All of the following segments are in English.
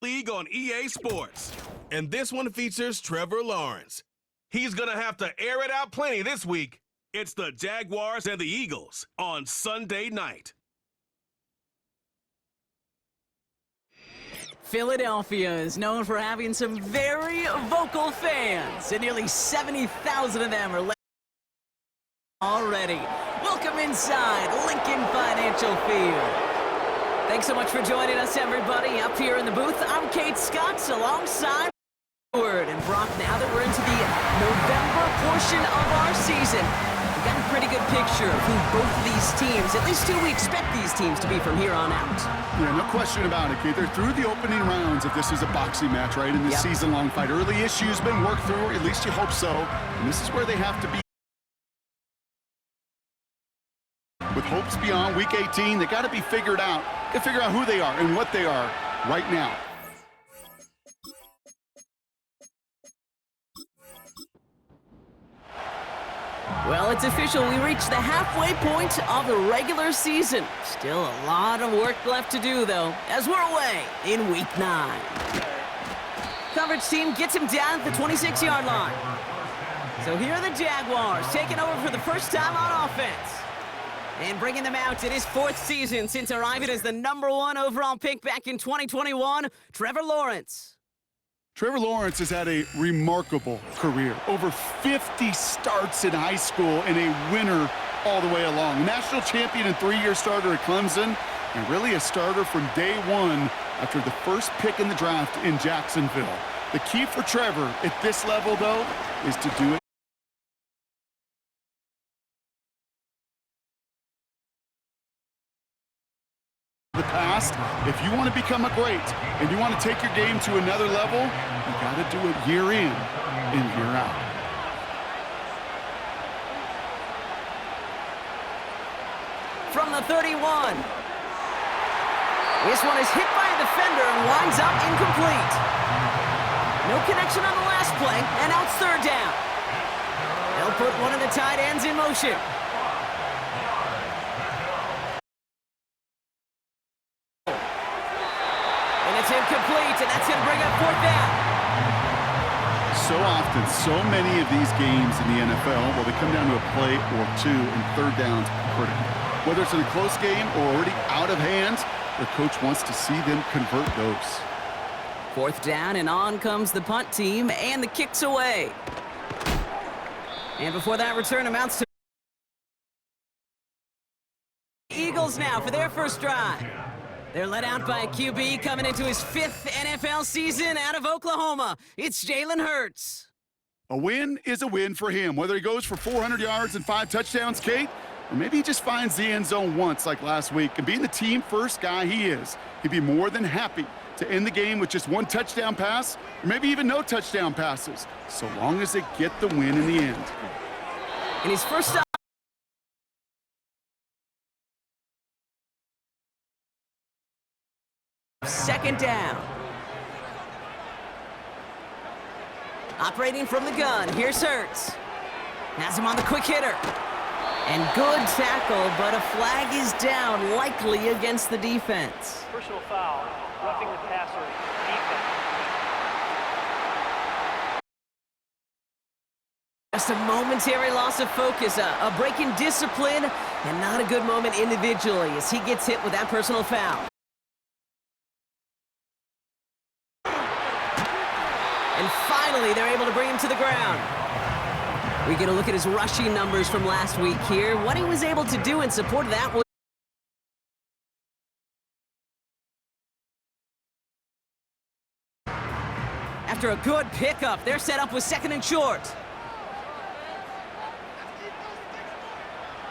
League on EA Sports. And this one features Trevor Lawrence. He's going to have to air it out plenty this week. It's the Jaguars and the Eagles on Sunday night. Philadelphia is known for having some very vocal fans, and nearly 70,000 of them are already. Welcome inside Lincoln Financial Field. Thanks so much for joining us, everybody. Up here in the booth, I'm Kate Scott, alongside Word and Brock. Now that we're into the November portion of our season, we've got a pretty good picture of who both of these teams, at least who we expect these teams to be from here on out. Yeah, no question about it, Kate. They're through the opening rounds if this is a boxing match, right? In this season-long fight. Early issues been worked through, at least you hope so. And this is where they have to be. With hopes beyond Week 18, they got to be figured out. Got to figure out who they are and what they are right now. Well, it's official. We reached the halfway point of the regular season. Still a lot of work left to do, though, as we're away in Week 9. Coverage team gets him down at the 26-yard line. So here are the Jaguars taking over for the first time on offense. And bringing them out in his 4th season since arriving as the #1 overall pick back in 2021, Trevor Lawrence. Trevor Lawrence has had a remarkable career. Over 50 starts in high school and a winner all the way along. National champion and 3-year starter at Clemson, and really a starter from day one after the first pick in the draft in Jacksonville. The key for Trevor at this level, though, is to do it. The past, if you want to become a great and you want to take your game to another level, you got to do it year in and year out. From the 31. This one is hit by a defender and winds up incomplete. No connection on the last play, and now it's 3rd down. They'll put one of the tight ends in motion. It's incomplete, and that's going to bring up 4th down. So often, so many of these games in the NFL, well, they come down to a play or two, and 3rd downs critical. Whether it's in a close game or already out of hand, their coach wants to see them convert those. 4th down, and on comes the punt team, and the kick's away. And before that return amounts to Eagles now for their first drive. They're led out by a QB coming into his 5th NFL season out of Oklahoma. It's Jalen Hurts. A win is a win for him, whether he goes for 400 yards and 5 touchdowns, Kate, or maybe he just finds the end zone once like last week. And being the team-first guy he is, he'd be more than happy to end the game with just 1 touchdown pass, or maybe even no touchdown passes, so long as they get the win in the end. In his first stop, 2nd down. Operating from the gun, here's Hurts. Has him on the quick hitter. And good tackle, but a flag is down, likely against the defense. Personal foul, roughing the passer, defense. Just a momentary loss of focus, a break in discipline, and not a good moment individually as he gets hit with that personal foul. And finally, they're able to bring him to the ground. We get a look at his rushing numbers from last week here. What he was able to do in support of that was after a good pickup, they're set up with 2nd and short.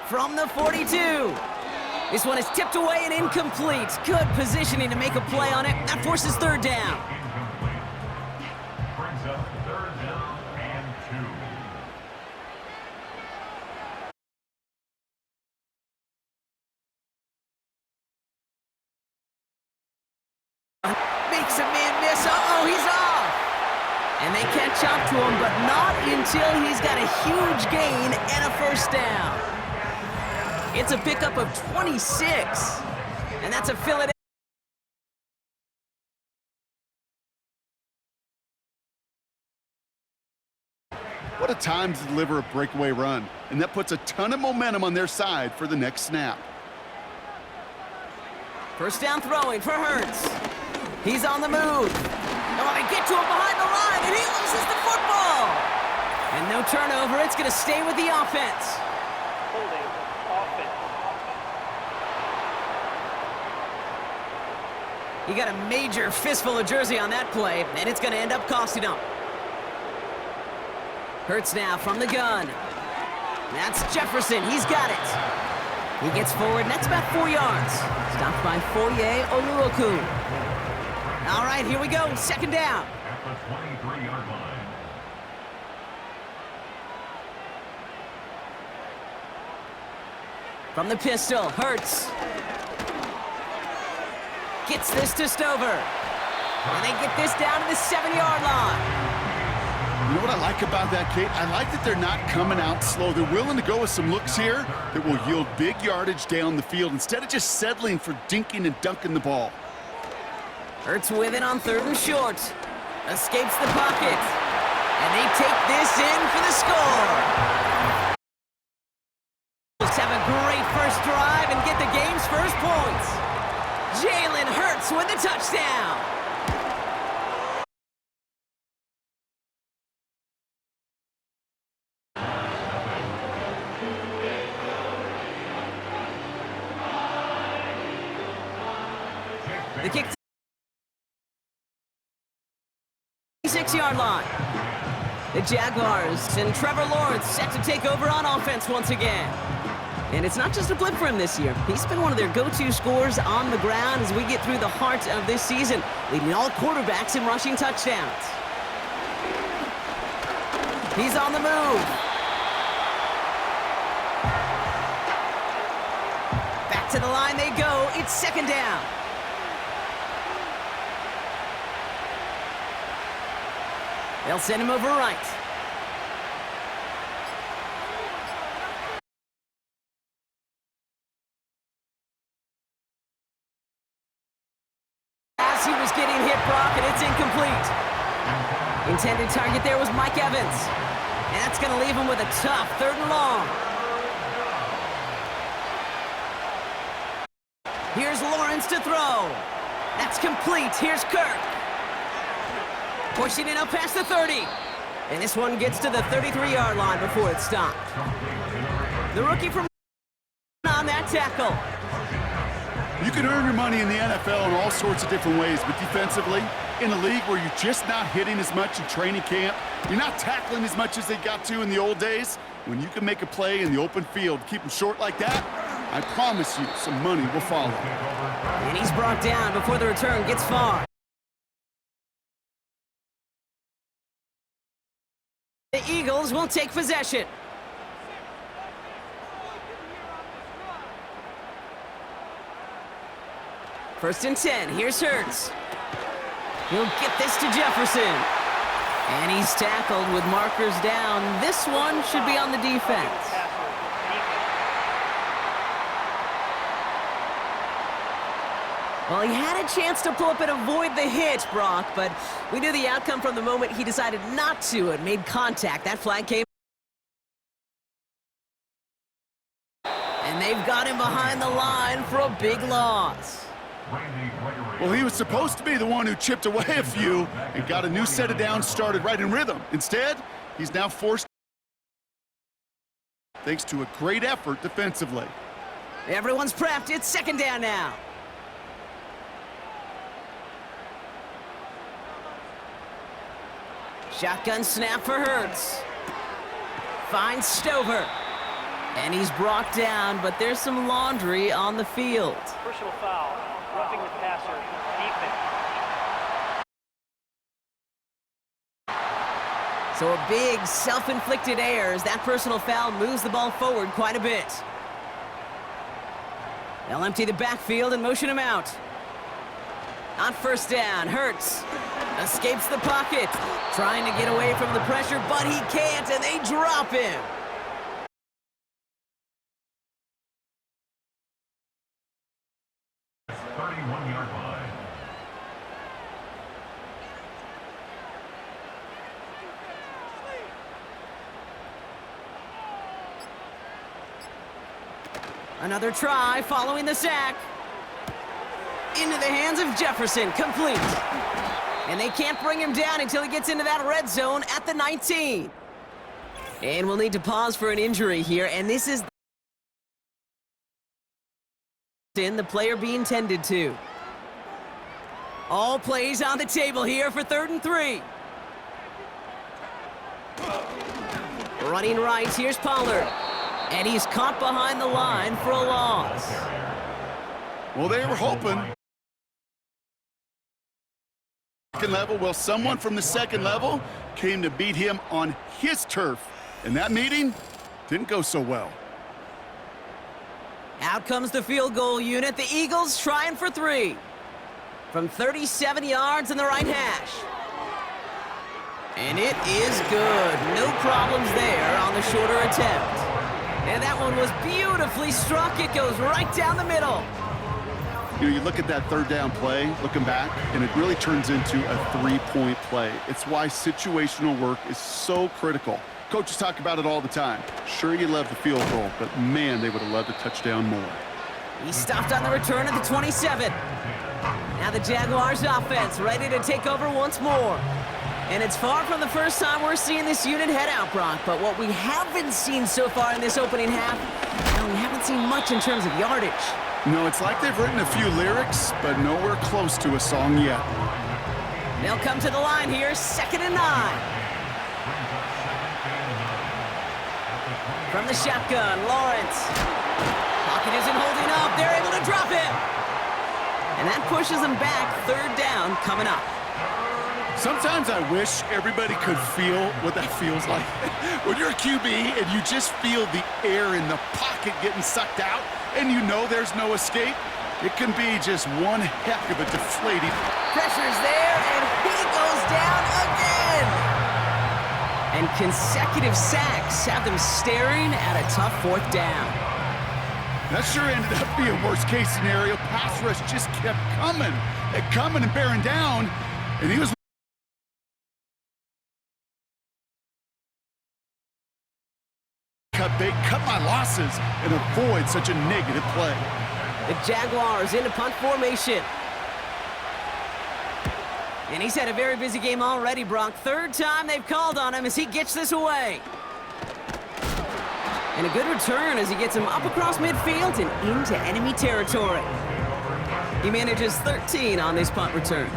From the 42. This one is tipped away and incomplete. Good positioning to make a play on it. That forces 3rd down. Makes a man miss. Uh-oh, he's off. And they catch up to him, but not until he's got a huge gain and a 1st down. It's a pickup of 26, and that's a Philadelphia. What a time to deliver a breakaway run. And that puts a ton of momentum on their side for the next snap. First down throwing for Hurts. He's on the move. Oh, they get to him behind the line, and he loses the football. And no turnover. It's going to stay with the offense. Holding offense. He got a major fistful of jersey on that play, and it's going to end up costing him. Hurts now from the gun. That's Jefferson. He's got it. He gets forward, and that's about 4 yards. Stopped by Foye Oluokun. All right, here we go. Second down. At the 23-yard line. From the pistol, Hurts. Gets this to Stover. And they get this down to the 7-yard line. You know what I like about that, Kate? I like that they're not coming out slow. They're willing to go with some looks here that will yield big yardage down the field instead of just settling for dinking and dunking the ball. Hurts with it on 3rd and short. Escapes the pocket. And they take this in for the score. Just have a great first drive and get the game's first points. Jalen Hurts with the touchdown. The kick to the 6-yard line. The Jaguars and Trevor Lawrence set to take over on offense once again. And it's not just a blip for him this year. He's been one of their go-to scorers on the ground as we get through the heart of this season, leading all quarterbacks in rushing touchdowns. He's on the move. Back to the line they go. It's second down. They'll send him over right. As he was getting hit, Brock, and it's incomplete. Intended target there was Mike Evans. And that's going to leave him with a tough 3rd and long. Here's Lawrence to throw. That's complete. Here's Kirk. Pushing it up past the 30. And this one gets to the 33-yard line before it's stopped. The rookie from on that tackle. You can earn your money in the NFL in all sorts of different ways, but defensively, in a league where you're just not hitting as much in training camp, you're not tackling as much as they got to in the old days, when you can make a play in the open field, keep them short like that, I promise you some money will follow. And he's brought down before the return gets far. The Eagles will take possession. First and 10. Here's Hurts. He'll get this to Jefferson. And he's tackled with markers down. This one should be on the defense. Well, he had a chance to pull up and avoid the hit, Brock, but we knew the outcome from the moment he decided not to and made contact. That flag came. And they've got him behind the line for a big loss. Well, he was supposed to be the one who chipped away a few and got a new set of downs started right in rhythm. Instead, he's now forced thanks to a great effort defensively. Everyone's prepped. It's second down now. Shotgun snap for Hurts. Finds Stover. And he's brought down, but there's some laundry on the field. Personal foul. Roughing the passer. Defense. So a big self-inflicted error as that personal foul moves the ball forward quite a bit. They'll empty the backfield and motion him out. On first down, Hurts escapes the pocket, trying to get away from the pressure, but he can't, and they drop him. Another try following the sack. Into the hands of Jefferson, complete. And they can't bring him down until he gets into that red zone at the 19. And we'll need to pause for an injury here, and this is the player being tended to. All plays on the table here for 3rd and 3. Running right, here's Pollard. And he's caught behind the line for a loss. Well, they were hoping. Second level, well, someone from the second level came to beat him on his turf. And that meeting didn't go so well. Out comes the field goal unit. The Eagles trying for 3. From 37 yards in the right hash. And it is good. No problems there on the shorter attempt. And that one was beautifully struck. It goes right down the middle. You know, you look at that 3rd down play, looking back, and it really turns into a 3-point play. It's why situational work is so critical. Coaches talk about it all the time. Sure, you love the field goal, but man, they would have loved a touchdown more. He stopped on the return at the 27. Now the Jaguars offense ready to take over once more. And it's far from the first time we're seeing this unit head out, Brock. But what we haven't seen so far in this opening half, well, we haven't seen much in terms of yardage. No, it's like they've written a few lyrics, but nowhere close to a song yet. They'll come to the line here, 2nd and 9. From the shotgun, Lawrence. Pocket isn't holding up. They're able to drop him. And that pushes them back. 3rd down coming up. Sometimes I wish everybody could feel what that feels like. When you're a QB and you just feel the air in the pocket getting sucked out and you know there's no escape, it can be just one heck of a deflating. Pressure's there, and he goes down again. And consecutive sacks have them staring at a tough 4th down. That sure ended up being worst-case scenario. Pass rush just kept coming and bearing down, and he was cut my losses and avoid such a negative play. The Jaguars into punt formation. And he's had a very busy game already, Brock. 3rd time they've called on him as he gets this away. And a good return as he gets him up across midfield and into enemy territory. He manages 13 on this punt return.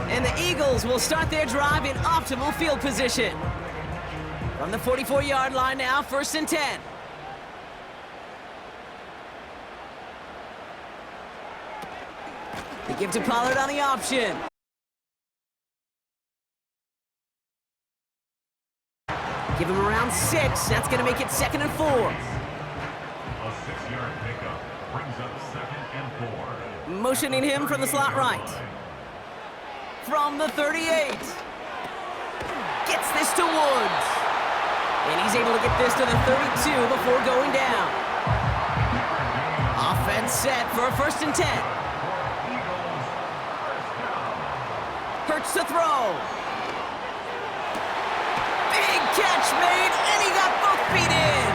And the Eagles will start their drive in optimal field position. From the 44-yard line now, 1st and 10. They give to Pollard on the option. Give him around 6. That's going to make it 2nd and 4. A 6-yard pickup brings up 2nd and 4. Motioning him from the slot right. From the 38. Gets this to Woods. And he's able to get this to the 32 before going down. Offense set for a 1st and 10. Hurts to throw. Big catch made, and he got both feet in.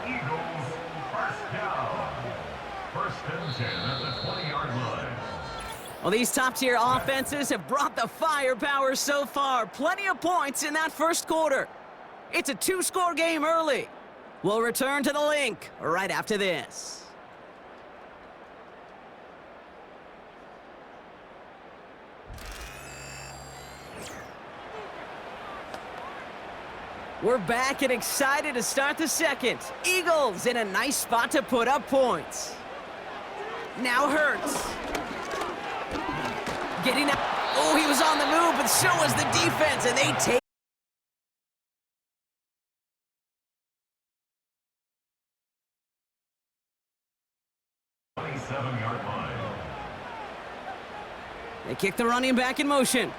Eagles, 1st down. 1st and 10 at the 20-yard line. Well, these top-tier offenses have brought the firepower so far. Plenty of points in that 1st quarter. It's a 2-score game early. We'll return to the link right after this. We're back and excited to start the 2nd. Eagles in a nice spot to put up points. Now Hurts. Getting up. Oh, he was on the move, but so was the defense, and they take. 27-yard line. They kick the running back in motion.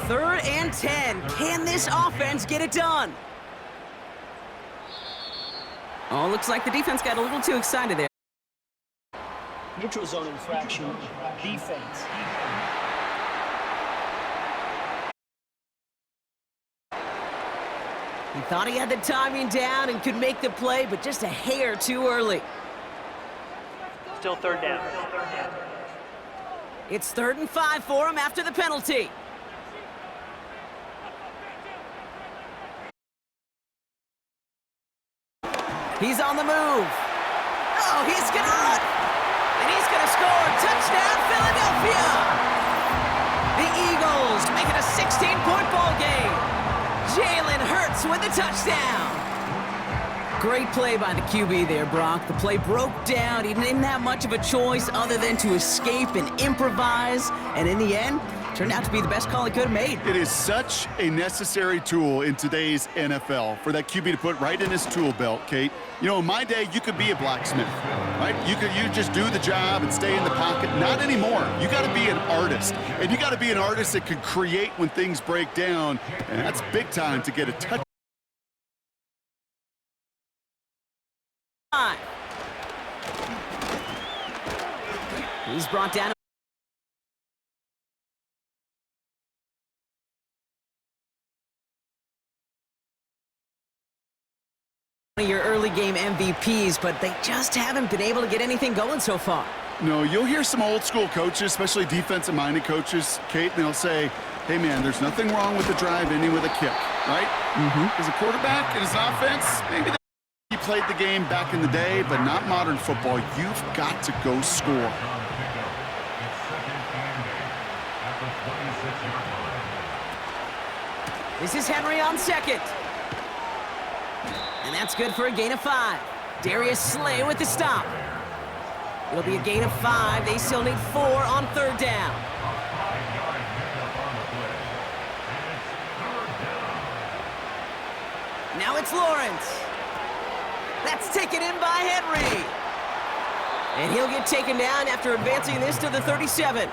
Third and 10. Can this offense get it done? Oh, looks like the defense got a little too excited there. Neutral zone infraction. Defense. He thought he had the timing down and could make the play, but just a hair too early. Still third down. It's 3rd and 5 for him after the penalty. He's on the move. Oh, he's going to run. And he's going to score. Touchdown, Philadelphia. The Eagles make it a 16-point ball game. Jalen Hurts with the touchdown. Great play by the QB there, Brock. The play broke down. He didn't have much of a choice other than to escape and improvise. And in the end, turned out to be the best call he could have made. It is such a necessary tool in today's NFL for that QB to put right in his tool belt, Kate. You know, in my day, you could be a blacksmith, right? You just do the job and stay in the pocket. Not anymore. You got to be an artist. And you got to be an artist that can create when things break down. And that's big time to get a touch. He's brought down. One of your early game MVPs, but they just haven't been able to get anything going so far. No, you'll hear some old school coaches, especially defensive-minded coaches, Kate, and they'll say, hey, man, there's nothing wrong with the drive ending with a kick, right? As a quarterback and as an offense, maybe he played the game back in the day, but not modern football. You've got to go score. This is Henry on second. And that's good for a gain of 5. Darius Slay with the stop. It'll be a gain of 5. They still need 4 on 3rd down. Now it's Lawrence. That's taken in by Henry. And he'll get taken down after advancing this to the 37.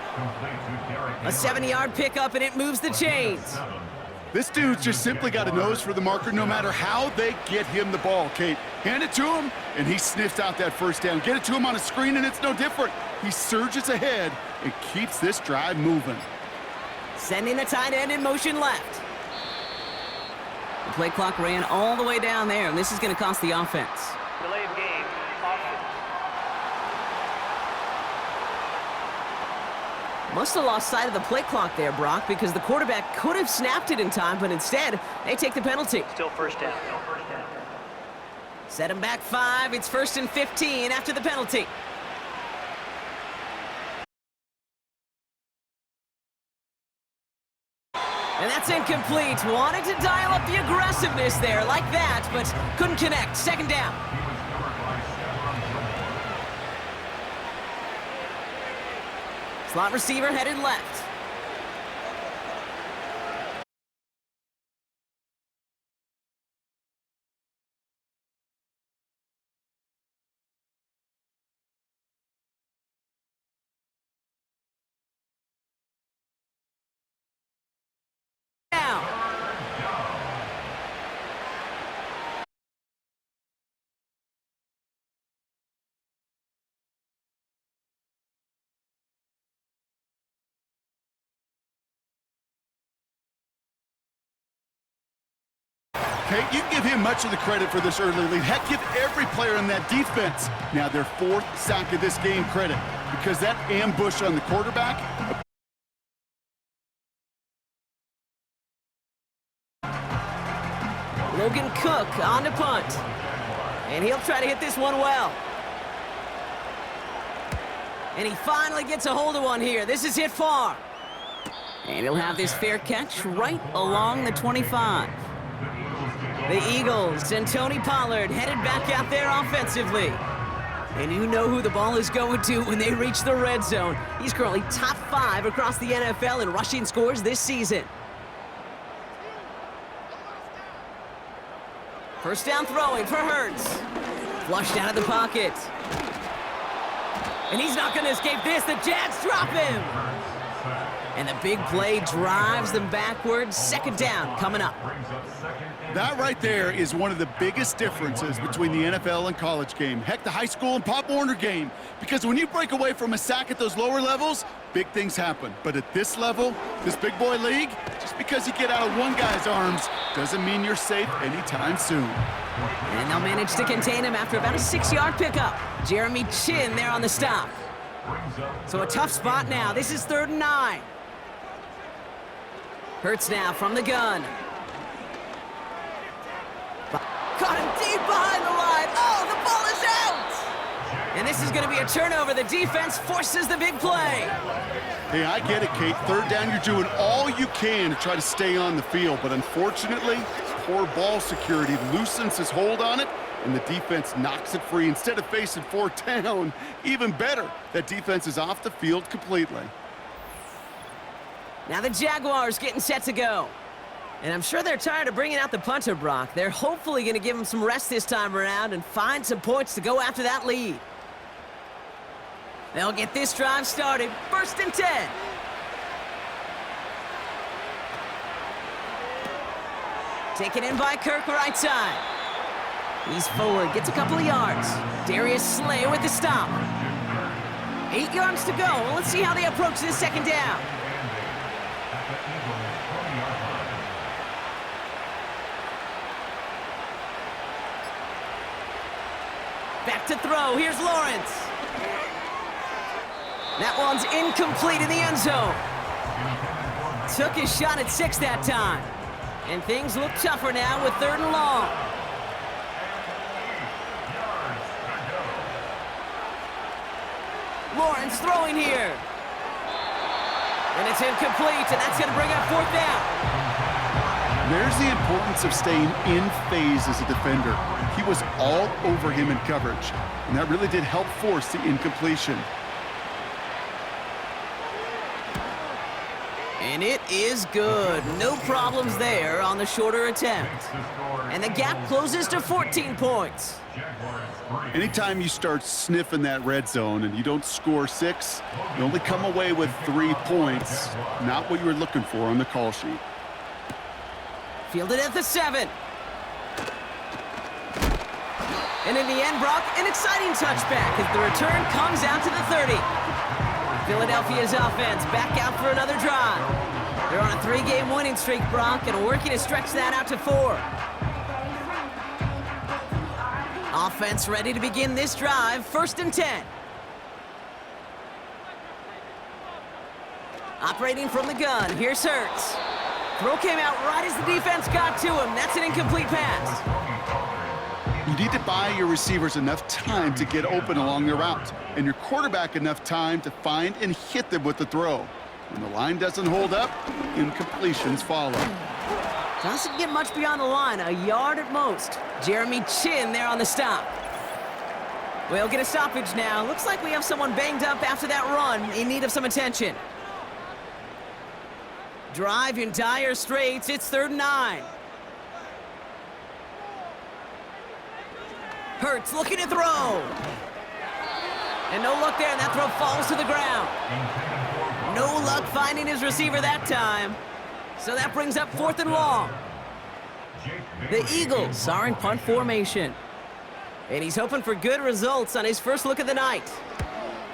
A 70-yard pickup, and it moves the chains. This dude's just simply got a nose for the marker no matter how they get him the ball, Kate. Hand it to him, and he sniffs out that first down. Get it to him on a screen, and it's no different. He surges ahead and keeps this drive moving. Sending the tight end in motion left. The play clock ran all the way down there, and this is going to cost the offense. Delay of game. Offense. Must have lost sight of the play clock there, Brock, because the quarterback could have snapped it in time, but instead, they take the penalty. Still first down. Set him back 5. It's 1st and 15 after the penalty. And that's incomplete. Wanted to dial up the aggressiveness there like that, but couldn't connect. 2nd down. Slot receiver headed left. Down. Okay, you can give him much of the credit for this early lead. Heck, give every player in that defense now their 4th sack of this game credit, because that ambush on the quarterback. Logan Cook on to punt. And he'll try to hit this one well. And he finally gets a hold of one here. This is hit far. And he'll have this fair catch right along the 25. The Eagles and Tony Pollard headed back out there offensively. And you know who the ball is going to when they reach the red zone. He's currently top 5 across the NFL in rushing scores this season. First down throwing for Hurts. Flushed out of the pocket. And he's not going to escape this. The Jags drop him. And the big play drives them backwards. Second down coming up. That right there is one of the biggest differences between the NFL and college game. Heck, the high school and Pop Warner game. Because when you break away from a sack at those lower levels, big things happen. But at this level, this big boy league, just because you get out of one guy's arms doesn't mean you're safe anytime soon. And they'll manage to contain him after about a 6-yard pickup. Jeremy Chin there on the stop. So a tough spot now. This is 3rd and 9. Hurts now from the gun. Caught him deep behind the line. Oh, the ball is out! And this is going to be a turnover. The defense forces the big play. Hey, I get it, Kate. 3rd down, you're doing all you can to try to stay on the field. But unfortunately, poor ball security loosens his hold on it, and the defense knocks it free. Instead of facing 4th down, even better, that defense is off the field completely. Now the Jaguars getting set to go. And I'm sure they're tired of bringing out the punter, Brock. They're hopefully going to give him some rest this time around and find some points to go after that lead. They'll get this drive started. 1st and 10. Taken in by Kirk right side. He's forward, gets a couple of yards. Darius Slay with the stop. 8 yards to go. Let's see how they approach this 2nd down. Back to throw. Here's Lawrence. That one's incomplete in the end zone. Took his shot at 6 that time. And things look tougher now with 3rd and long. Lawrence throwing here. And it's incomplete, and that's going to bring up 4th down. There's the importance of staying in phase as a defender. He was all over him in coverage, and that really did help force the incompletion. And it is good. No problems there on the shorter attempt. And the gap closes to 14 points. Anytime you start sniffing that red zone and you don't score 6, you only come away with 3 points. Not what you were looking for on the call sheet. Fielded at the 7. And in the end, Brock, an exciting touchback as the return comes out to the 30. Philadelphia's offense back out for another drive. They're on a 3-game winning streak, Brock, and working to stretch that out to 4. Offense ready to begin this drive, 1st and 10. Operating from the gun, here's Hurts. Throw came out right as the defense got to him. That's an incomplete pass. You need to buy your receivers enough time to get open along their route, and your quarterback enough time to find and hit them with the throw. When the line doesn't hold up, incompletions follow. Doesn't get much beyond the line, a yard at most. Jeremy Chin there on the stop. We'll get a stoppage now. Looks like we have someone banged up after that run, in need of some attention. Drive in dire straits. It's 3rd and 9. Hurts looking to throw. And no luck there, and that throw falls to the ground. No luck finding his receiver that time. So that brings up 4th and long. The Eagles are in punt formation. And he's hoping for good results on his first look of the night.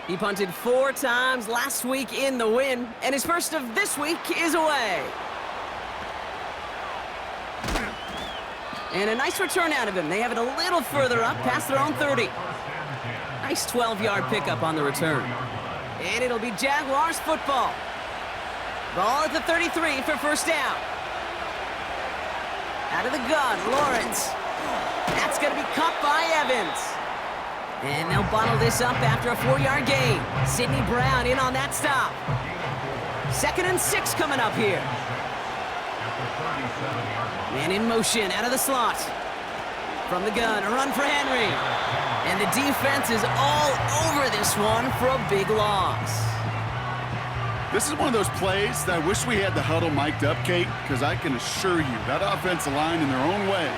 He punted 4 times last week in the win, and his first of this week is away. And a nice return out of him. They have it a little further up, past their own 30. Nice 12-yard pickup on the return. And it'll be Jaguars football. Ball at the 33 for 1st down. Out of the gun, Lawrence. That's going to be caught by Evans. And they'll bottle this up after a 4-yard gain. Sidney Brown in on that stop. 2nd and 6 coming up here. Man in motion out of the slot. From the gun, a run for Henry. And the defense is all over this one for a big loss. This is one of those plays that I wish we had the huddle mic'd up, Kate, because I can assure you that offensive line in their own way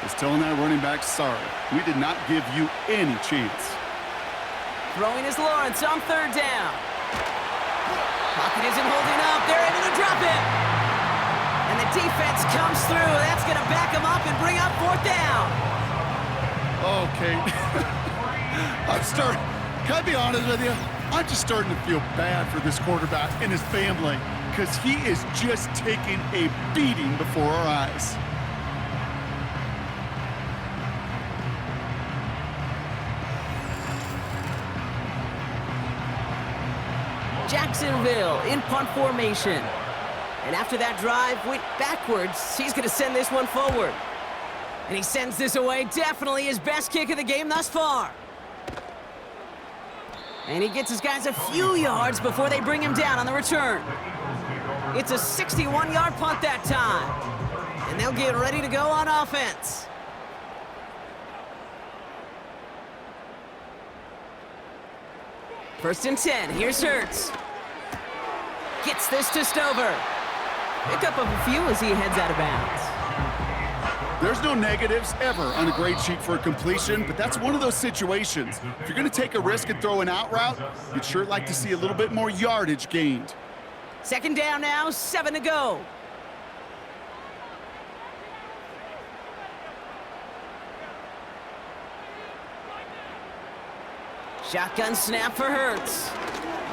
is telling that running back, sorry, we did not give you any chance. Throwing is Lawrence on 3rd down. Pocket isn't holding up. They're able to drop it. And the defense comes through. That's going to back them up and bring up fourth down. Okay. Can I be honest with you? I'm just starting to feel bad for this quarterback and his family because he is just taking a beating before our eyes. Jacksonville in punt formation. And after that drive went backwards, he's going to send this one forward. And he sends this away, definitely his best kick of the game thus far. And he gets his guys a few yards before they bring him down on the return. It's a 61-yard punt that time. And they'll get ready to go on offense. First and 10, here's Hurts. Gets this to Stover. Pick up a few as he heads out of bounds. There's no negatives ever on a grade sheet for a completion, but that's one of those situations. If you're going to take a risk and throw an out route, you'd sure like to see a little bit more yardage gained. Second down now, 7 to go. Shotgun snap for Hurts.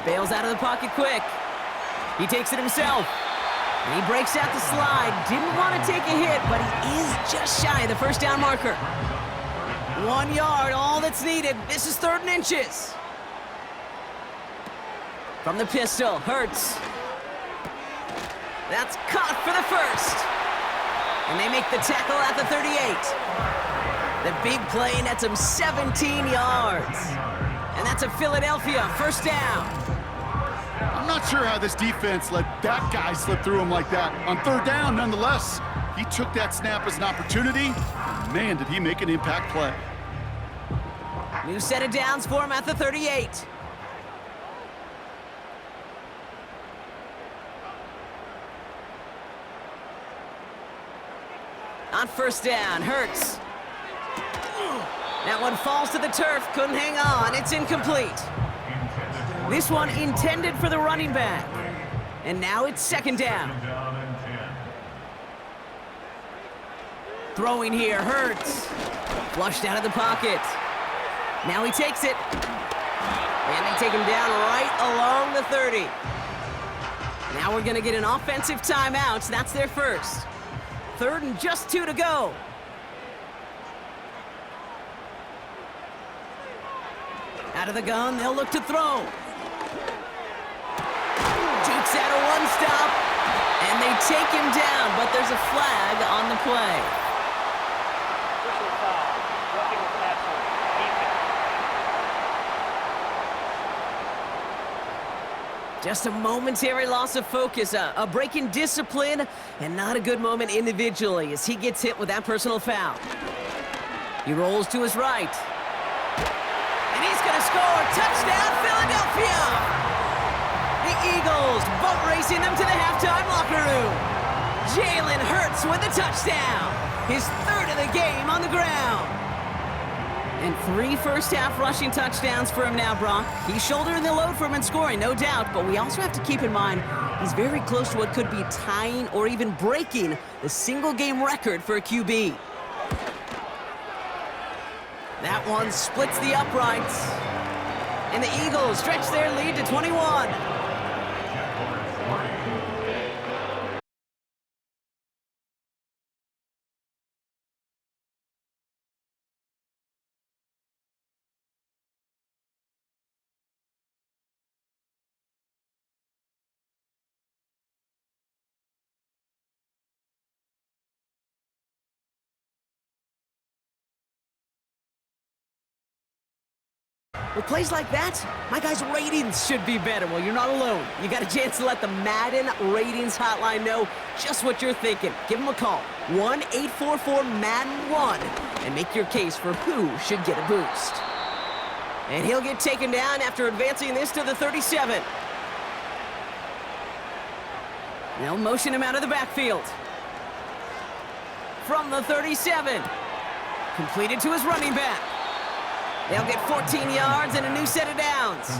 Bails out of the pocket quick. He takes it himself. And he breaks out the slide. Didn't want to take a hit, but he is just shy of the first down marker. 1 yard, all that's needed. This is 3rd and inches. From the pistol, Hurts. That's caught for the first. And they make the tackle at the 38. The big play nets him 17 yards. And that's a Philadelphia first down. I'm not sure how this defense let that guy slip through him like that. On 3rd down, nonetheless, he took that snap as an opportunity. Man, did he make an impact play. New set of downs for him at the 38. On first down, Hurts. That one falls to the turf, couldn't hang on, it's incomplete. This one intended for the running back. And now it's 2nd down. Throwing here, Hurts. Flushed out of the pocket. Now he takes it. And they take him down right along the 30. Now we're gonna get an offensive timeout, so that's their first. 3rd and just 2 to go. Out of the gun, they'll look to throw. Jukes out of one stop, and they take him down, but there's a flag on the play. Personal foul. Roughing the passer. Defense. Just a momentary loss of focus, a break in discipline, and not a good moment individually as he gets hit with that personal foul. He rolls to his right. And he's going to score. Touchdown, Philadelphia! The Eagles boat racing them to the halftime locker room. Jalen Hurts with a touchdown. His 3rd of the game on the ground. And 3 first-half rushing touchdowns for him now, Brock. He's shouldering the load for him in scoring, no doubt, but we also have to keep in mind he's very close to what could be tying or even breaking the single-game record for a QB. That one splits the uprights. And the Eagles stretch their lead to 21. With plays like that, my guys' ratings should be better. Well, you're not alone. You got a chance to let the Madden Ratings Hotline know just what you're thinking. Give them a call, 1-844-MADDEN-1, and make your case for who should get a boost. And he'll get taken down after advancing this to the 37. They'll motion him out of the backfield. From the 37, completed to his running back. They'll get 14 yards and a new set of downs.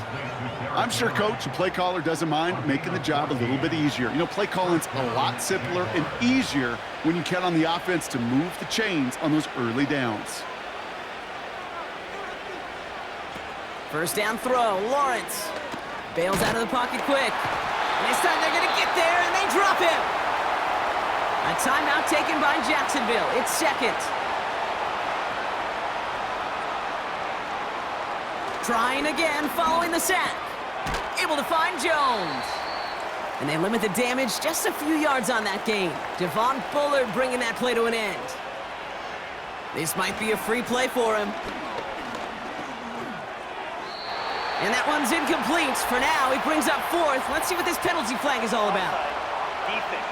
I'm sure coach and play caller doesn't mind making the job a little bit easier. You know, play calling's a lot simpler and easier when you count on the offense to move the chains on those early downs. First down throw, Lawrence bails out of the pocket quick. And this time they're going to get there, and they drop him. A timeout taken by Jacksonville. It's second. Trying again following the sack. Able to find Jones. And they limit the damage just a few yards on that gain. Devon Bullard bringing that play to an end. This might be a free play for him. And that one's incomplete. For now, he brings up fourth. Let's see what this penalty flag is all about. Defense.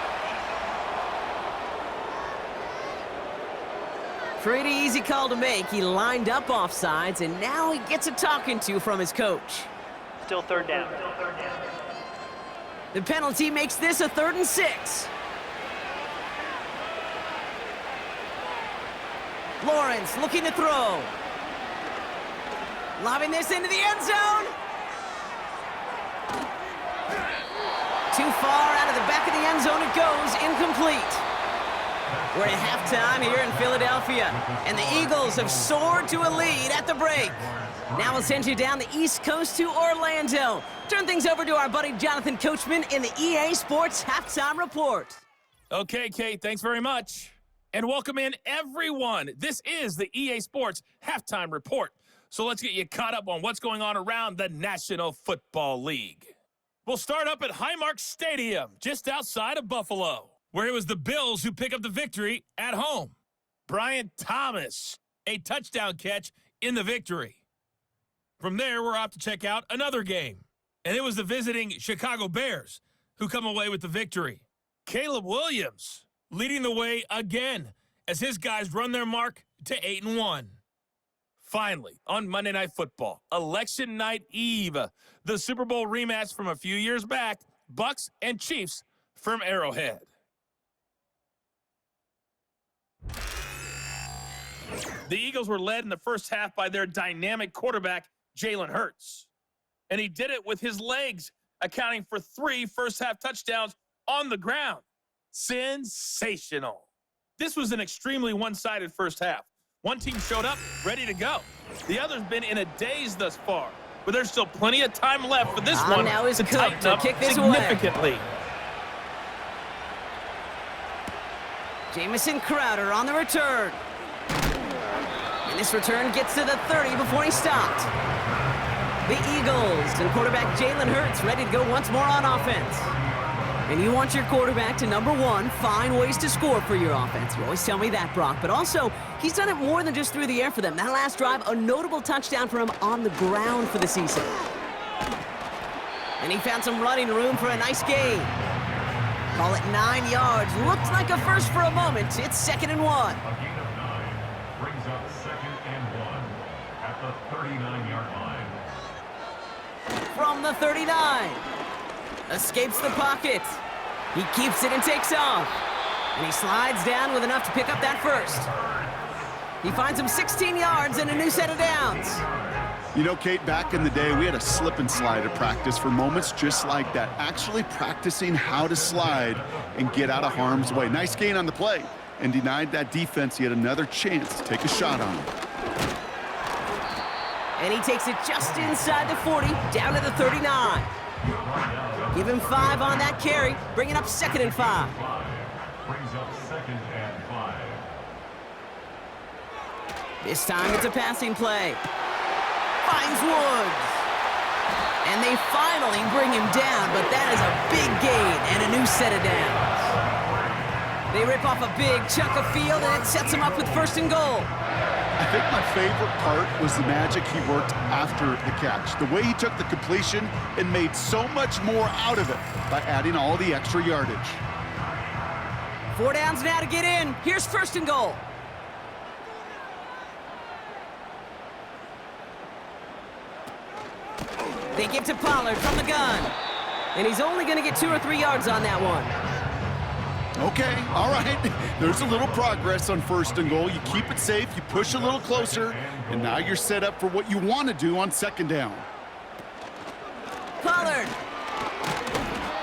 Pretty easy call to make. He lined up offsides, and now he gets a talking to from his coach. Still third down. The penalty makes this a 3rd and 6. Lawrence looking to throw. Lobbing this into the end zone. Too far out of the back of the end zone it goes, incomplete. We're at halftime here in Philadelphia, and the Eagles have soared to a lead at the break. Now we'll send you down the East Coast to Orlando. Turn things over to our buddy Jonathan Coachman in the EA Sports Halftime Report. Okay, Kate, thanks very much. And welcome in, everyone. This is the EA Sports Halftime Report. So let's get you caught up on what's going on around the National Football League. We'll start up at Highmark Stadium, just outside of Buffalo, where it was the Bills who pick up the victory at home. Brian Thomas, a touchdown catch in the victory. From there, we're off to check out another game, and it was the visiting Chicago Bears who come away with the victory. Caleb Williams leading the way again as his guys run their mark to 8-1. Finally, on Monday Night Football, Election Night Eve, the Super Bowl rematch from a few years back, Bucs and Chiefs from Arrowhead. The Eagles were led in the first half by their dynamic quarterback, Jalen Hurts. And he did it with his legs, accounting for 3 first-half touchdowns on the ground. Sensational. This was an extremely one-sided first half. One team showed up, ready to go. The other's been in a daze thus far, but there's still plenty of time left for this one now is to Cook tighten to up kick this significantly. away. Jamison Crowder on the return. And this return gets to the 30 before he stopped. The Eagles and quarterback Jalen Hurts ready to go once more on offense. And you want your quarterback to, number one, find ways to score for your offense. You always tell me that, Brock. But also, he's done it more than just through the air for them. That last drive, a notable touchdown for him on the ground for the season. And he found some running room for a nice gain. Call it 9 yards. Looked like a first for a moment. It's 2nd and 1. A gain of 9 brings up 2nd and 1 at the 39-yard line. From the 39. Escapes the pocket. He keeps it and takes off. And he slides down with enough to pick up that first. He finds him 16 yards and a new set of downs. You know, Kate, back in the day, we had a slip and slide at practice for moments just like that. Actually practicing how to slide and get out of harm's way. Nice gain on the play, and denied that defense yet another chance to take a shot on him. And he takes it just inside the 40, down to the 39. Give him 5 on that carry, bringing up 2nd and 5. Brings up 2nd and 5. This time it's a passing play. Finds Woods. And they finally bring him down, but that is a big gain and a new set of downs. They rip off a big chunk of field, and it sets him up with 1st and goal. I think my favorite part was the magic he worked after the catch. The way he took the completion and made so much more out of it by adding all the extra yardage. 4 downs now to get in. Here's 1st and goal. They give to Pollard from the gun. And he's only going to get 2 or 3 yards on that one. Okay, all right. There's a little progress on 1st and goal. You keep it safe, you push a little closer, and now you're set up for what you want to do on 2nd down. Pollard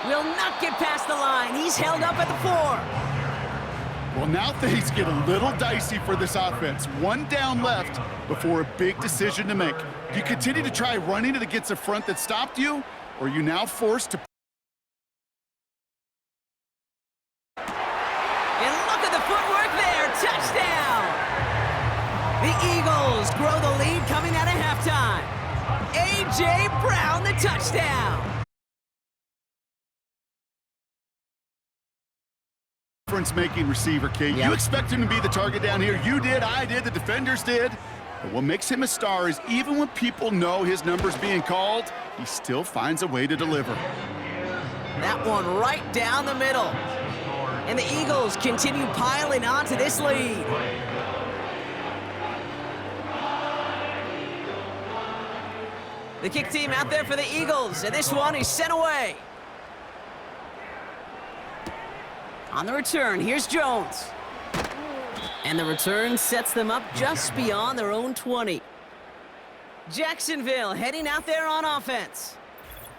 will not get past the line. He's held up at the 4. Well, now things get a little dicey for this offense. 1 down left before a big decision to make. Do you continue to try running it against a front that stopped you, or are you now forced to... And look at the footwork there. Touchdown! The Eagles grow the lead coming out of halftime. A.J. Brown, the touchdown. Difference-making receiver, Kate. Yep. You expect him to be the target down here. You did, I did, the defenders did. But what makes him a star is even when people know his number's being called, he still finds a way to deliver. That one right down the middle. And the Eagles continue piling on to this lead. The kick team out there for the Eagles, and this one is sent away. On the return, here's Jones. And the return sets them up just beyond their own 20. Jacksonville heading out there on offense.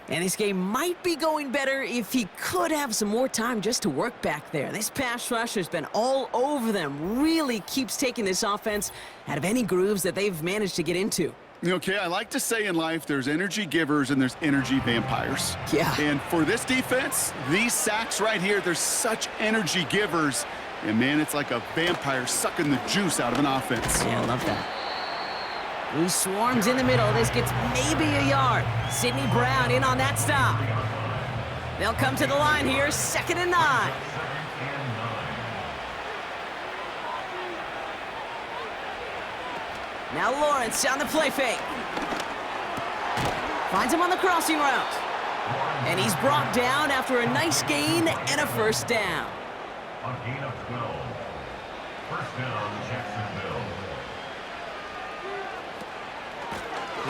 And this game might be going better if he could have some more time just to work back there. This pass rush has been all over them. Really keeps taking this offense out of any grooves that they've managed to get into. Okay, I like to say in life there's energy givers and there's energy vampires. Yeah. And for this defense, these sacks right here, they're such energy givers. And man, it's like a vampire sucking the juice out of an offense. Yeah, I love that. He swarms in the middle. This gets maybe a yard. Sidney Brown in on that stop. They'll come to the line here, 2nd and 9. Now Lawrence on the play fake. Finds him on the crossing route. And he's brought down after a nice gain and a 1st down. A gain of 12. 1st down, Jacksonville.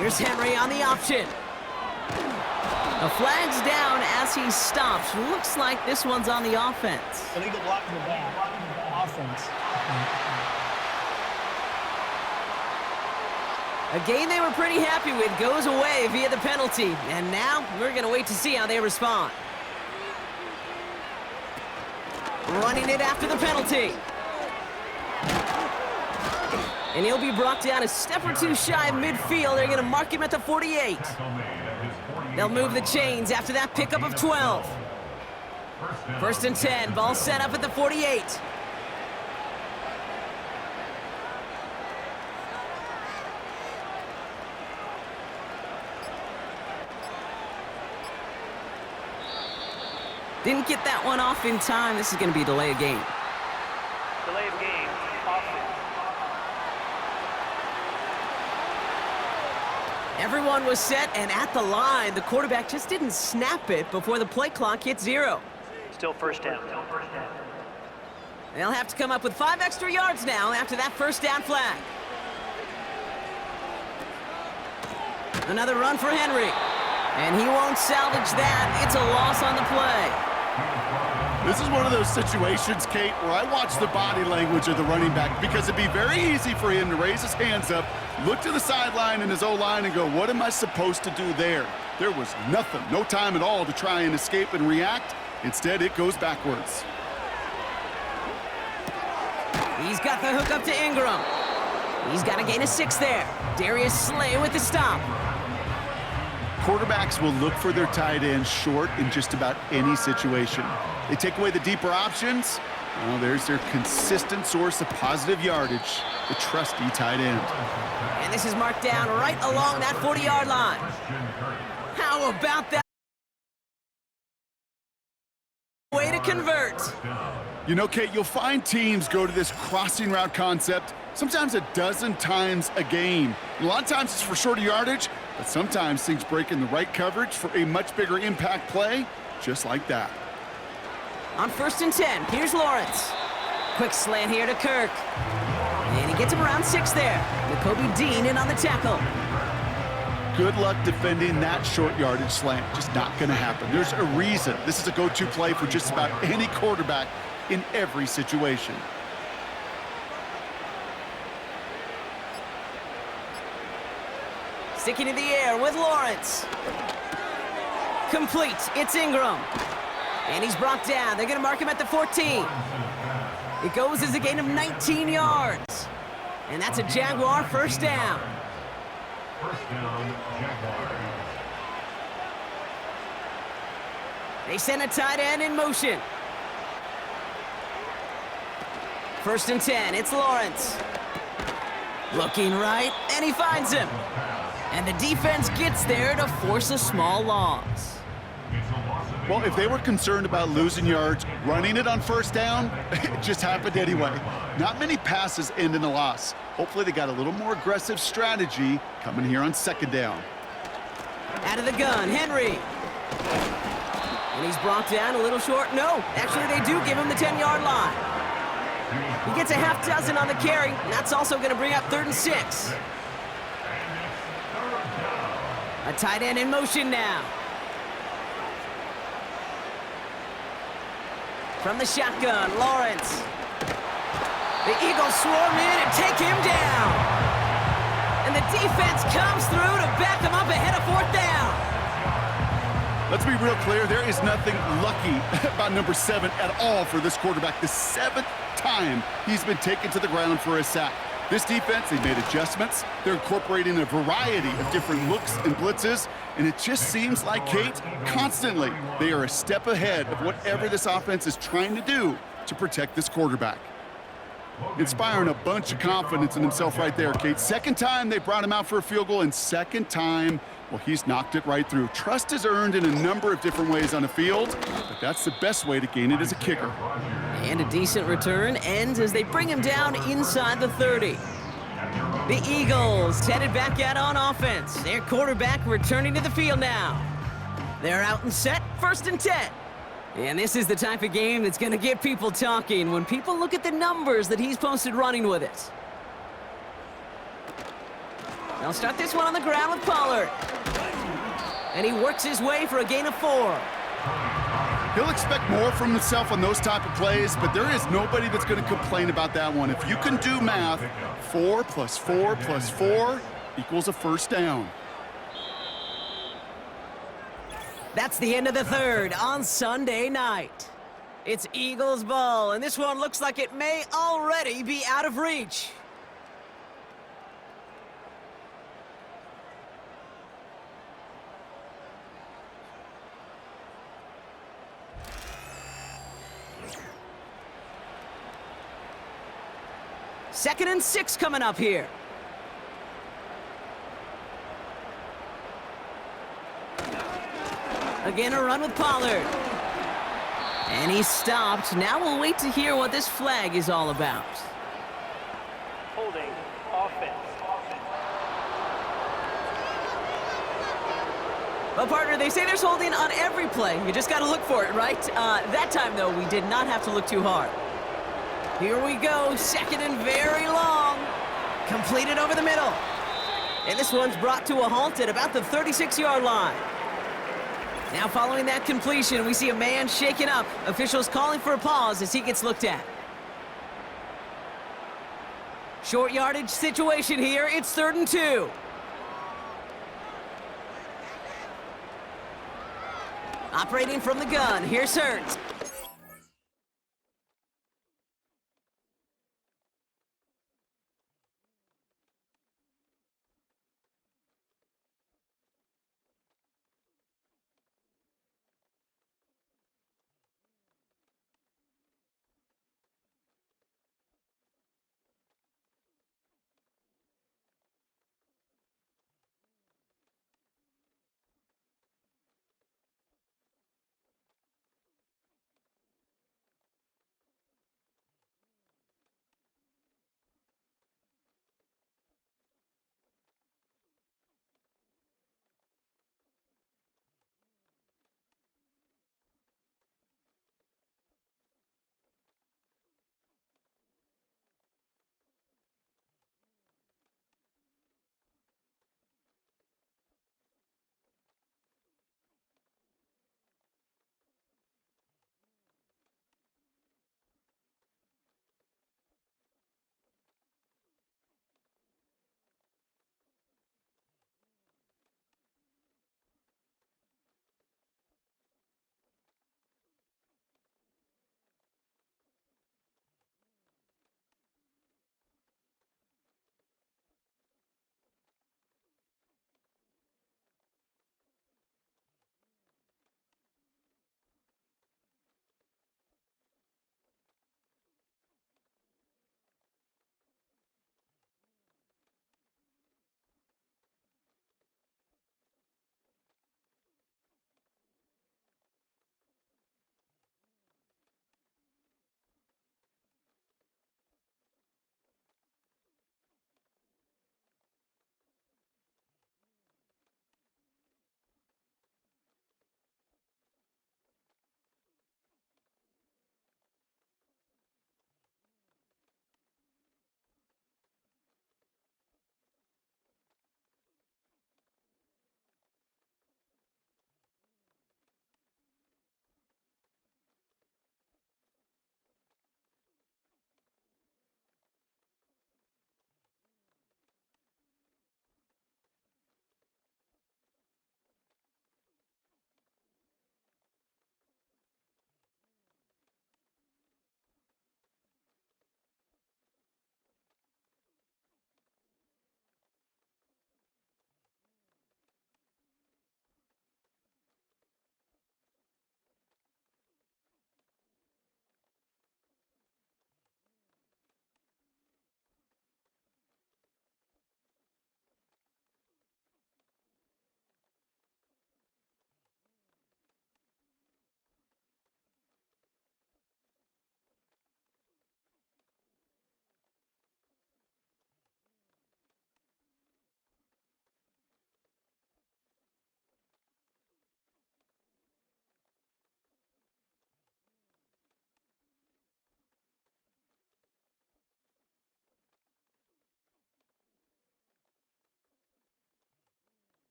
Here's Henry on the option. The flag's down as he stops. Looks like this one's on the offense. Illegal blocking the back. Offense. A game they were pretty happy with goes away via the penalty. And now we're going to wait to see how they respond. Running it after the penalty. And he'll be brought down a step or two shy of midfield. They're going to mark him at the 48. They'll move the chains after that pickup of 12. 1st and 10. Ball set up at the 48. Didn't get that one off in time. This is going to be a delay of game. Delay of game, offense. Everyone was set and at the line. The quarterback just didn't snap it before the play clock hit 0. Still 1st down. They'll have to come up with 5 extra yards now after that 1st down flag. Another run for Henry. And he won't salvage that. It's a loss on the play. This is one of those situations, Kate, where I watch the body language of the running back because it'd be very easy for him to raise his hands up, look to the sideline in his O-line and go, what am I supposed to do there? There was nothing, no time at all to try and escape and react. Instead, it goes backwards. He's got the hook up to Ingram. He's got a gain of 6 there. Darius Slay with the stop. Quarterbacks will look for their tight end short in just about any situation. They take away the deeper options. Well, there's their consistent source of positive yardage, the trusty tight end. And this is marked down right along that 40-yard line. How about that? Way to convert. You know, Kate, you'll find teams go to this crossing route concept sometimes a dozen times a game. A lot of times it's for shorter yardage, but sometimes things break in the right coverage for a much bigger impact play, just like that. On 1st and 10, here's Lawrence. Quick slant here to Kirk. And he gets him around 6 there. Nakobe Dean in on the tackle. Good luck defending that short yardage slant. Just not going to happen. There's a reason. This is a go-to play for just about any quarterback. in every situation. Sticking in the air with Lawrence. Complete. It's Ingram. And he's brought down. They're going to mark him at the 14. It goes as a gain of 19 yards. And that's a Jaguar first down. First down, Jaguars. They send a tight end in motion. First and 10. It's Lawrence. Looking right, and he finds him. And the defense gets there to force a small loss. Well, if they were concerned about losing yards, running it on first down, it just happened anyway. Not many passes end in a loss. Hopefully they got a little more aggressive strategy coming here on second down. Out of the gun, Henry. And he's brought down a little short. No, actually they do give him the 10-yard line. He gets a half dozen on the carry, and that's also going to bring up 3rd and 6. A tight end in motion now. From the shotgun, Lawrence. The Eagles swarm in and take him down. And the defense comes through to back him up ahead of 4th down. Let's be real clear, there is nothing lucky about number 7 at all for this quarterback. The 7th time he's been taken to the ground for a sack. This defense, they've made adjustments. They're incorporating a variety of different looks and blitzes, and it just seems like, Kate, constantly they are a step ahead of whatever this offense is trying to do to protect this quarterback. Inspiring a bunch of confidence in himself right there, Kate. Second time they brought him out for a field goal, and second time, well, he's knocked it right through. Trust is earned in a number of different ways on the field, but that's the best way to gain it as a kicker. And a decent return ends as they bring him down inside the 30. The Eagles headed back out on offense. Their quarterback returning to the field now. They're out and set, 1st and 10. And this is the type of game that's going to get people talking when people look at the numbers that he's posted running with it. They'll start this one on the ground with Pollard. And he works his way for a gain of 4. He'll expect more from himself on those type of plays, but there is nobody that's going to complain about that one. If you can do math, 4 + 4 + 4 equals a first down. That's the end of the 3rd on Sunday night. It's Eagles ball, and this one looks like it may already be out of reach. Second and 6 coming up here. Again, a run with Pollard. And he's stopped. Now we'll wait to hear what this flag is all about. Holding offense. Well, partner, they say there's holding on every play. You just got to look for it, right? That time, though, we did not have to look too hard. Here we go, 2nd and very long. Completed over the middle. And this one's brought to a halt at about the 36-yard line. Now following that completion, we see a man shaken up. Officials calling for a pause as he gets looked at. Short yardage situation here. It's 3rd and 2. Operating from the gun, here's Hurts.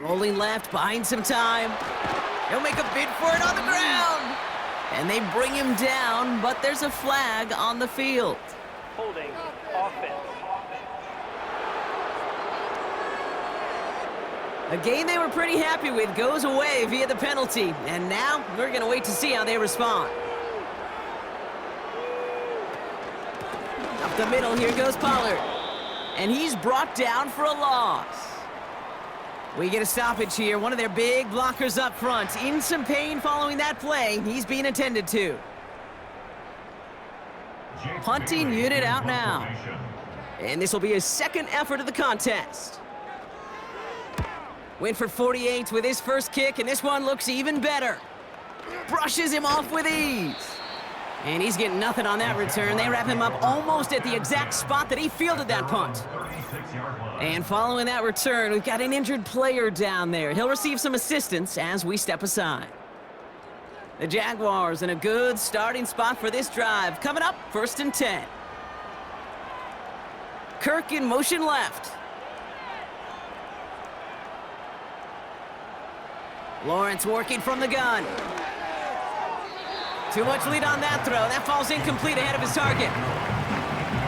Rolling left, buying some time. He'll make a bid for it on the ground. And they bring him down, but there's a flag on the field. Holding offense. A game they were pretty happy with goes away via the penalty. And now we're going to wait to see how they respond. Up the middle, here goes Pollard. And he's brought down for a loss. We get a stoppage here. One of their big blockers up front. In some pain following that play. He's being attended to. Punting unit out now. And this will be his second effort of the contest. Went for 48 with his first kick, and this one looks even better. Brushes him off with ease. And he's getting nothing on that return. They wrap him up almost at the exact spot that he fielded that punt. And following that return, we've got an injured player down there. He'll receive some assistance as we step aside. The Jaguars in a good starting spot for this drive. Coming up, 1st and 10. Kirk in motion left. Lawrence working from the gun. Too much lead on that throw. That falls incomplete ahead of his target.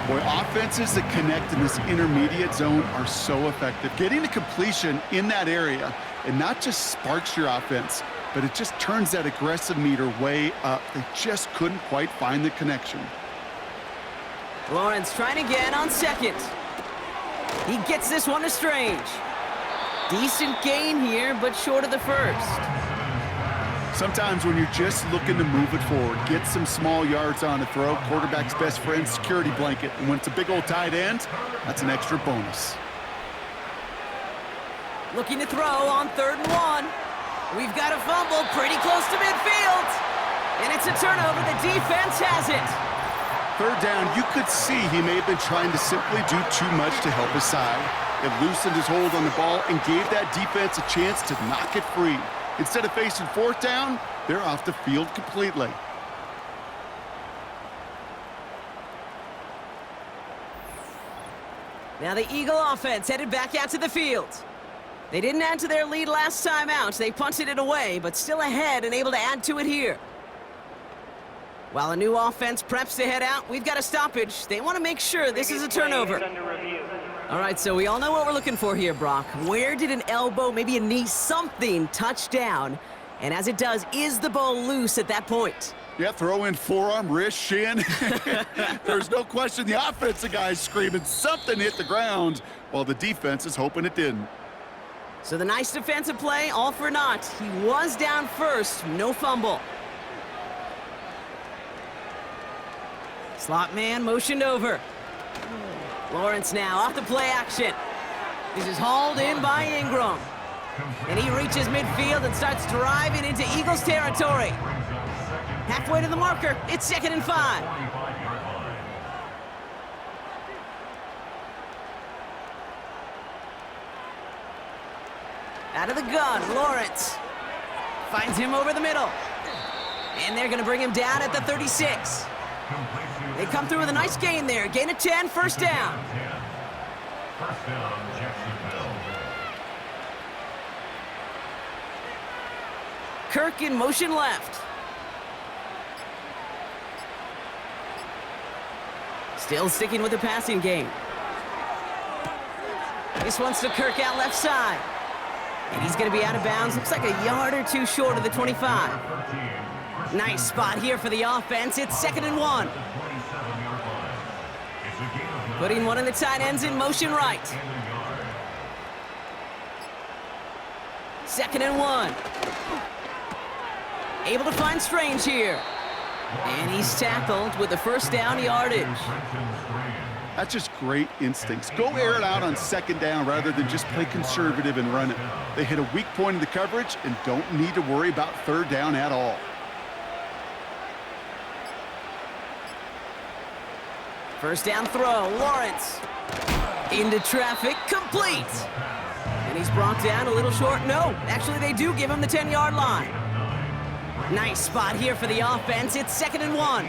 Boy, offenses that connect in this intermediate zone are so effective. Getting the completion in that area, and not just sparks your offense, but it just turns that aggressive meter way up. They just couldn't quite find the connection. Lawrence trying again on second. He gets this one to Strange. Decent gain here, but short of the first. Sometimes when you're just looking to move it forward, get some small yards on the throw, quarterback's best friend, security blanket. And when it's a big old tight end, that's an extra bonus. Looking to throw on 3rd and 1. We've got a fumble pretty close to midfield. And it's a turnover. The defense has it. 3rd down, you could see he may have been trying to simply do too much to help his side. It loosened his hold on the ball and gave that defense a chance to knock it free. Instead of facing 4th down, they're off the field completely. Now the Eagle offense headed back out to the field. They didn't add to their lead last time out. They punted it away, but still ahead and able to add to it here. While a new offense preps to head out, we've got a stoppage. They want to make sure this is a turnover. All right, so we all know what we're looking for here, Brock. Where did an elbow, maybe a knee, something touch down? And as it does, is the ball loose at that point? Yeah, throw in forearm, wrist, shin. There's no question the offensive guy's screaming something hit the ground while the defense is hoping it didn't. So the nice defensive play, all for naught. He was down first, no fumble. Slot man motioned over. Lawrence now off the play action. This is hauled in by Ingram. And he reaches midfield and starts driving into Eagles territory. Halfway to the marker, it's 2nd and 5. Out of the gun, Lawrence finds him over the middle. And they're gonna bring him down at the 36. They come through with a nice gain there. Gain of 10, 1st down. 1st down, Jacksonville. Kirk in motion left. Still sticking with the passing game. This one's to Kirk out left side. And he's going to be out of bounds. Looks like a yard or two short of the 25. Nice spot here for the offense. It's 2nd and 1. Putting one of the tight ends in motion right. 2nd and 1. Able to find Strange here. And he's tackled with the 1st down yardage. That's just great instincts. Go air it out on 2nd down rather than just play conservative and run it. They hit a weak point in the coverage and don't need to worry about 3rd down at all. First down throw, Lawrence. Into traffic, complete. And he's brought down a little short. No, actually they do give him the 10-yard line. Nice spot here for the offense. It's 2nd and 1.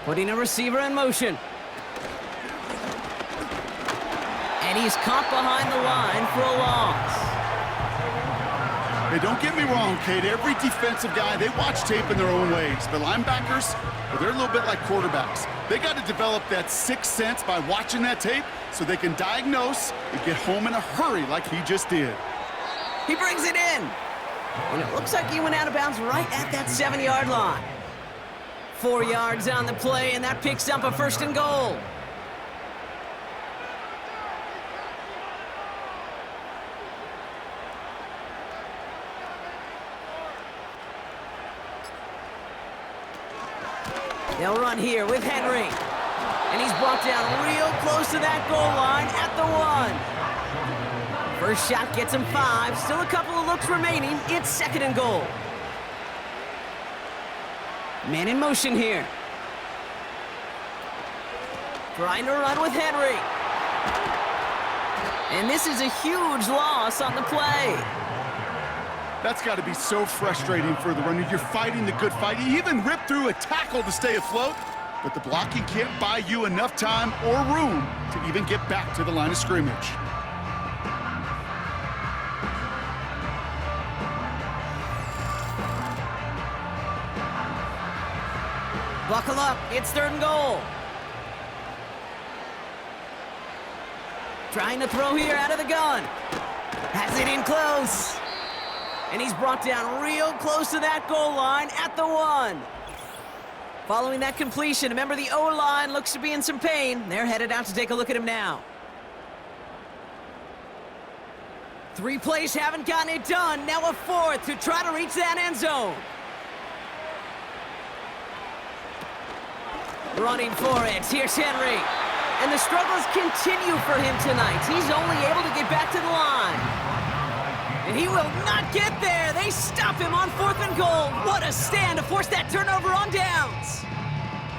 Putting a receiver in motion. And And he's caught behind the line for a loss. Hey, don't get me wrong, Kate. Every defensive guy, they watch tape in their own ways. But linebackers, well, they're a little bit like quarterbacks. They got to develop that sixth sense by watching that tape so they can diagnose and get home in a hurry like he just did. He brings it in. And it looks like he went out of bounds right at that 7-yard line. 4 yards on the play, and that picks up a 1st and goal. They'll run here with Henry. And he's brought down real close to that goal line at the 1. First shot gets him 5. Still a couple of looks remaining. It's 2nd and goal. Man in motion here. Trying to run with Henry. And this is a huge loss on the play. That's got to be so frustrating for the runner. You're fighting the good fight. You even rip through a tackle to stay afloat, but the blocking can't buy you enough time or room to even get back to the line of scrimmage. Buckle up, it's 3rd and goal. Trying to throw here out of the gun. Has it in close. And he's brought down real close to that goal line at the 1. Following that completion, remember the O-line looks to be in some pain. They're headed out to take a look at him now. 3 plays haven't gotten it done. Now a 4th to try to reach that end zone. Running for it. Here's Henry. And the struggles continue for him tonight. He's only able to get back to the line. And he will not get there. They stop him on 4th and goal. What a stand to force that turnover on downs.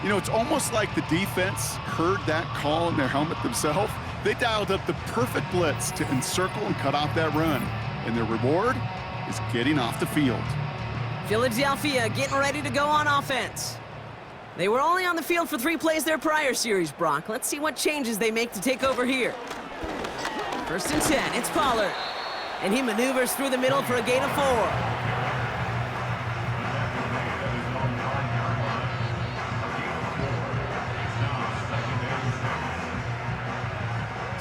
You know, it's almost like the defense heard that call in their helmet themselves. They dialed up the perfect blitz to encircle and cut off that run. And their reward is getting off the field. Philadelphia getting ready to go on offense. They were only on the field for 3 plays their prior series, Brock. Let's see what changes they make to take over here. 1st and 10, it's Pollard. And he maneuvers through the middle for a gain of 4.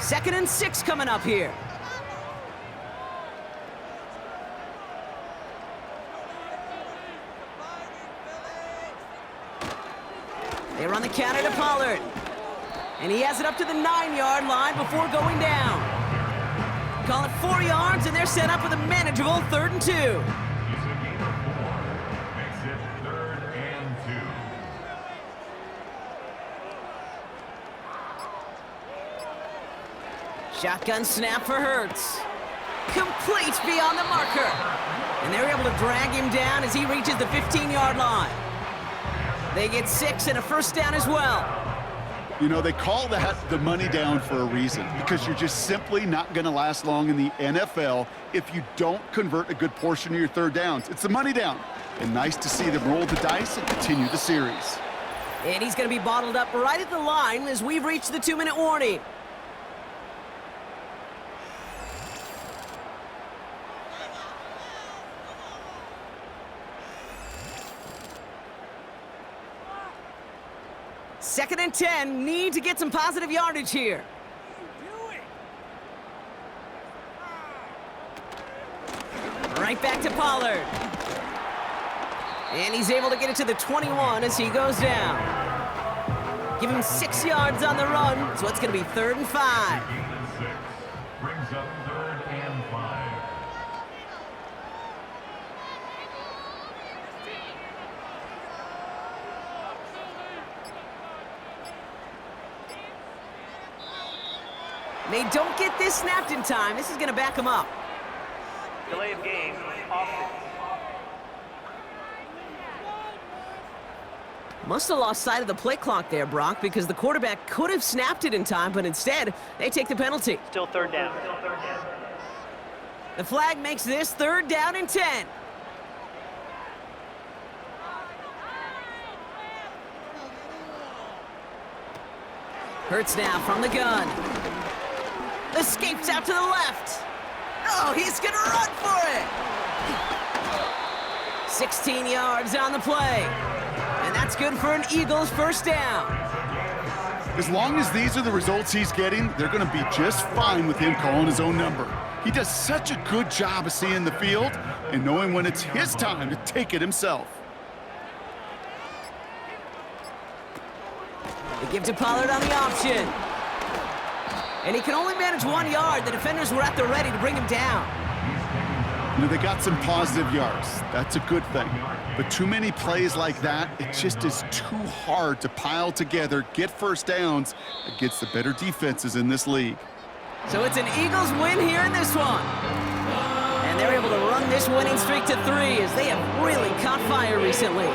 2nd and 6 coming up here. They run the counter to Pollard. And he has it up to the 9-yard line before going down. Call it 4 yards, and they're set up with a manageable 3rd and 2. It's a gain of 4. Makes it 3rd and 2. Shotgun snap for Hurts. Complete beyond the marker. And they're able to drag him down as he reaches the 15-yard line. They get 6 and a 1st down as well. You know, they call that the money down for a reason, because you're just simply not going to last long in the NFL if you don't convert a good portion of your 3rd downs. It's the money down. And nice to see them roll the dice and continue the series. And he's going to be bottled up right at the line as we've reached the 2-minute warning. Second and 10, need to get some positive yardage here. Right back to Pollard. And he's able to get it to the 21 as he goes down. Give him 6 yards on the run, so it's going to be 3rd and 5. Gain of 6. Brings up 3rd and 5. They don't get this snapped in time. This is going to back them up. Delay of game, offense. Must have lost sight of the play clock there, Brock, because the quarterback could have snapped it in time, but instead, they take the penalty. Still 3rd down. The flag makes this 3rd down and 10. Hurts now from the gun. Escapes out to the left. Oh, he's gonna run for it. 16 yards on the play. And that's good for an Eagles first down. As long as these are the results he's getting, they're going to be just fine with him calling his own number. He does such a good job of seeing the field and knowing when it's his time to take it himself. They give to Pollard on the option. And he can only manage 1 yard. The defenders were at the ready to bring him down. You know, they got some positive yards. That's a good thing. But too many plays like that, it just is too hard to pile together, get first downs against the better defenses in this league. So it's an Eagles win here in this one. And they're able to run this winning streak to 3 as they have really caught fire recently.